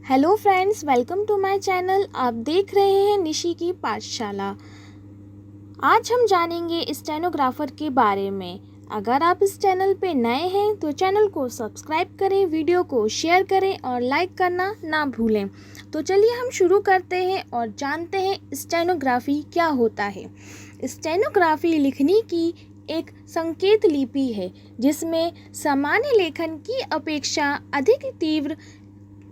Hello friends, welcome to my channel. आप देख रहे हैं निशी की पाठशाला। आज हम जानेंगे स्टेनोग्राफर के बारे में। अगर आप इस चैनल पे नए हैं तो चैनल को सब्सक्राइब करें, वीडियो को शेयर करें और लाइक करना ना भूलें। तो चलिए हम शुरू करते हैं और जानते हैं स्टेनोग्राफी क्या होता है। स्टेनोग्राफी लिखने की एक संकेत लिपि है जिसमें सामान्य लेखन की अपेक्षा अधिक तीव्र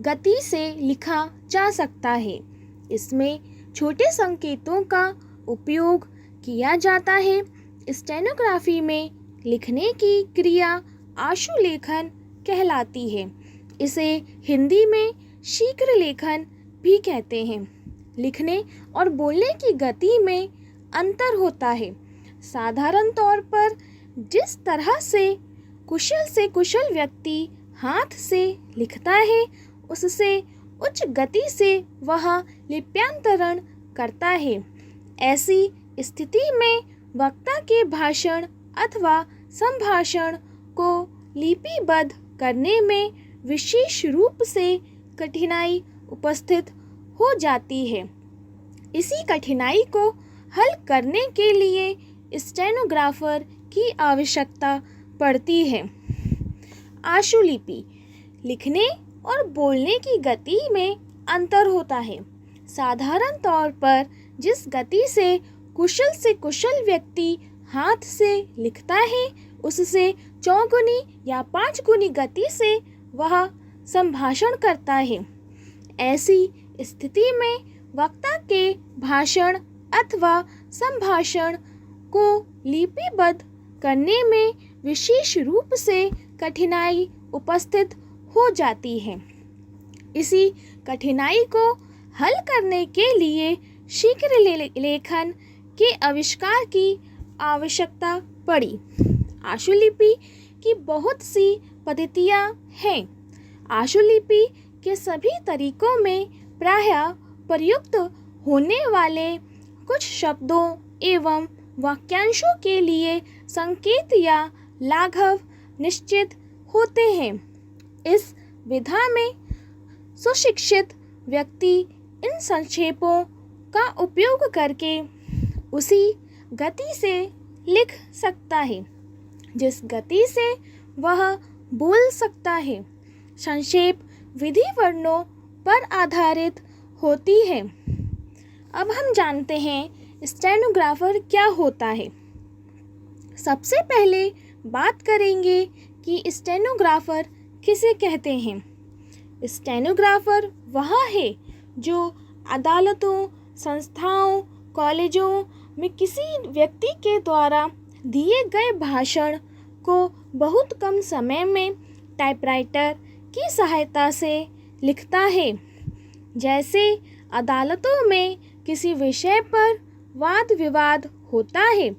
गति से लिखा जा सकता है। इसमें छोटे संकेतों का उपयोग किया जाता है। स्टेनोग्राफी में लिखने की क्रिया आशुलेखन कहलाती है। इसे हिंदी में शीघ्र लेखन भी कहते हैं। लिखने और बोलने की गति में अंतर होता है। साधारण तौर पर जिस तरह से कुशल व्यक्ति हाथ से लिखता है उससे उच्च गति से वह लिप्यांतरण करता है। ऐसी स्थिति में वक्ता के भाषण अथवा संभाषण को लिपिबद्ध करने में विशेष रूप से कठिनाई उपस्थित हो जाती है। इसी कठिनाई को हल करने के लिए स्टेनोग्राफर की आवश्यकता पड़ती है। आशुलिपि लिखने और बोलने की गति में अंतर होता है। साधारण तौर पर जिस गति से कुशल व्यक्ति हाथ से लिखता है उससे चौगुनी या 5 गुनी गति से वह संभाषण करता है। ऐसी स्थिति में वक्ता के भाषण अथवा संभाषण को लिपिबद्ध करने में विशेष रूप से कठिनाई उपस्थित हो जाती है। इसी कठिनाई को हल करने के लिए शीघ्र लेखन के आविष्कार की आवश्यकता पड़ी। आशुलिपि की बहुत सी पद्धतियाँ हैं। आशुलिपि के सभी तरीकों में प्रायः प्रयुक्त होने वाले कुछ शब्दों एवं वाक्यांशों के लिए संकेत या लाघव निश्चित होते हैं। इस विधा में सुशिक्षित व्यक्ति इन संक्षेपों का उपयोग करके उसी गति से लिख सकता है जिस गति से वह बोल सकता है। संक्षेप विधि वर्णों पर आधारित होती है। अब हम जानते हैं स्टेनोग्राफर क्या होता है। सबसे पहले बात करेंगे कि स्टेनोग्राफर किसे कहते हैं। स्टेनोग्राफर वह है जो अदालतों, संस्थाओं, कॉलेजों में किसी व्यक्ति के द्वारा दिए गए भाषण को बहुत कम समय में टाइपराइटर की सहायता से लिखता है। जैसे अदालतों में किसी विषय पर वाद विवाद होता है,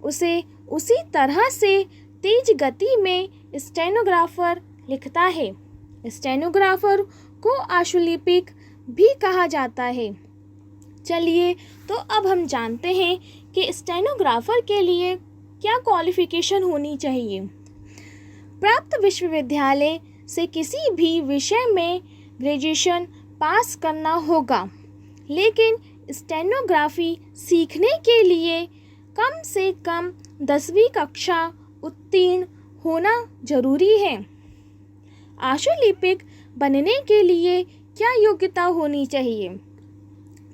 उसे उसी तरह से तेज गति में स्टेनोग्राफर लिखता है। स्टेनोग्राफर को आशुलिपिक भी कहा जाता है। चलिए तो अब हम जानते हैं कि स्टेनोग्राफर के लिए क्या क्वालिफिकेशन होनी चाहिए। प्राप्त विश्वविद्यालय से किसी भी विषय में ग्रेजुएशन पास करना होगा, लेकिन स्टेनोग्राफी सीखने के लिए कम से कम 10वीं कक्षा उत्तीर्ण होना जरूरी है। आशुलिपिक बनने के लिए क्या योग्यता होनी चाहिए।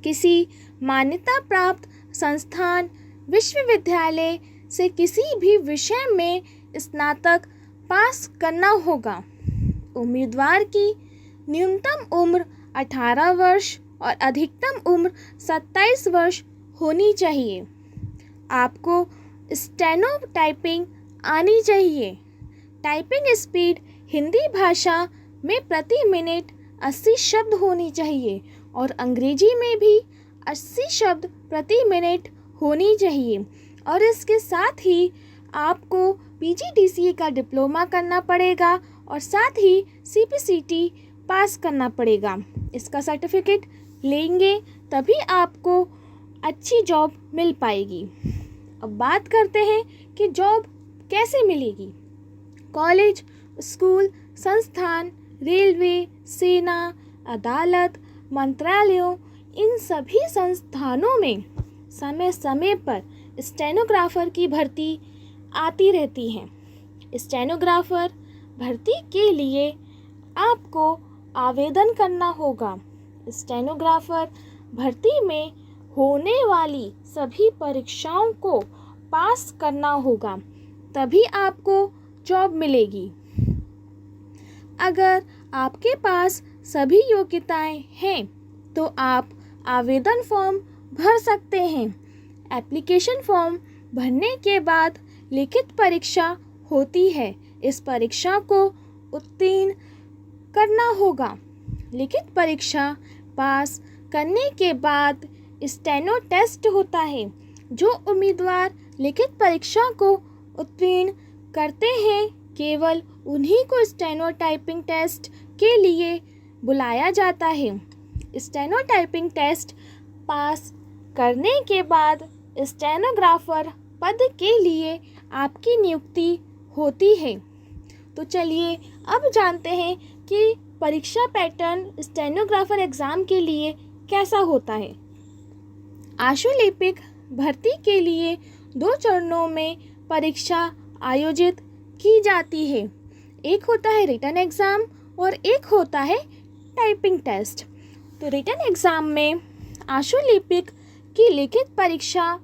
किसी मान्यता प्राप्त संस्थान, विश्वविद्यालय से किसी भी विषय में स्नातक पास करना होगा। उम्मीदवार की न्यूनतम उम्र 18 वर्ष और अधिकतम उम्र 27 वर्ष होनी चाहिए। आपको स्टेनो टाइपिंग आनी चाहिए। टाइपिंग स्पीड हिंदी भाषा में प्रति मिनट 80 शब्द होनी चाहिए और अंग्रेजी में भी 80 शब्द प्रति मिनट होनी चाहिए। और इसके साथ ही आपको PGDCA का डिप्लोमा करना पड़ेगा और साथ ही CPCT पास करना पड़ेगा। इसका सर्टिफिकेट लेंगे तभी आपको अच्छी जॉब मिल पाएगी। अब बात करते हैं कि जॉब कैसे मिलेगी। कॉलेज, स्कूल, संस्थान, रेलवे, सेना, अदालत, मंत्रालयों, इन सभी संस्थानों में समय समय पर स्टेनोग्राफर की भर्ती आती रहती है। स्टेनोग्राफर भर्ती के लिए आपको आवेदन करना होगा। स्टेनोग्राफर भर्ती में होने वाली सभी परीक्षाओं को पास करना होगा, तभी आपको जॉब मिलेगी। अगर आपके पास सभी योग्यताएं हैं तो आप आवेदन फॉर्म भर सकते हैं। एप्लीकेशन फॉर्म भरने के बाद लिखित परीक्षा होती है। इस परीक्षा को उत्तीर्ण करना होगा। लिखित परीक्षा पास करने के बाद स्टेनो टेस्ट होता है। जो उम्मीदवार लिखित परीक्षा को उत्तीर्ण करते हैं, केवल उन्हीं को स्टेनो टाइपिंग टेस्ट के लिए बुलाया जाता है। स्टेनो टाइपिंग टेस्ट पास करने के बाद स्टेनोग्राफर पद के लिए आपकी नियुक्ति होती है। तो चलिए अब जानते हैं कि परीक्षा पैटर्न स्टेनोग्राफर एग्ज़ाम के लिए कैसा होता है। आशुलिपिक भर्ती के लिए 2 चरणों में परीक्षा आयोजित की जाती है। एक होता है रिटन एग्ज़ाम और एक होता है टाइपिंग टेस्ट। तो रिटन एग्ज़ाम में आशुलिपिक की लिखित परीक्षा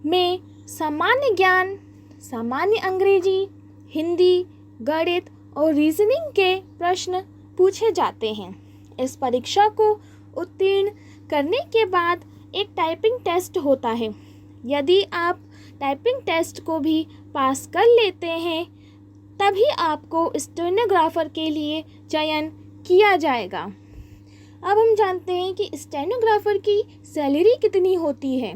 में सामान्य ज्ञान, सामान्य अंग्रेजी, हिंदी, गणित और रीजनिंग के प्रश्न पूछे जाते हैं। इस परीक्षा को उत्तीर्ण करने के बाद एक टाइपिंग टेस्ट होता है। यदि आप टाइपिंग टेस्ट को भी पास कर लेते हैं, तभी आपको स्टेनोग्राफर के लिए चयन किया जाएगा। अब हम जानते हैं कि स्टेनोग्राफर की सैलरी कितनी होती है।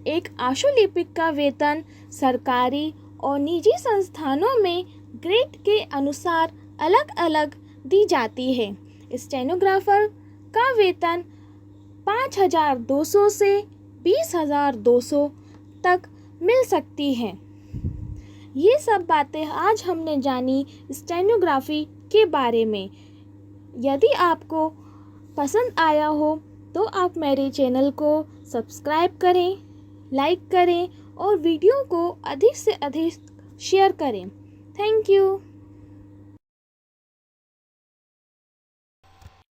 एक आशुलिपिक का वेतन सरकारी और निजी संस्थानों में ग्रेड के अनुसार अलग अलग दी जाती है। स्टेनोग्राफर का वेतन 5,200 से 20,200 तक मिल सकती है। ये सब बातें आज हमने जानी स्टेनोग्राफी के बारे में। यदि आपको पसंद आया हो तो आप मेरे चैनल को सब्सक्राइब करें, लाइक करें और वीडियो को अधिक से अधिक शेयर करें। Thank you.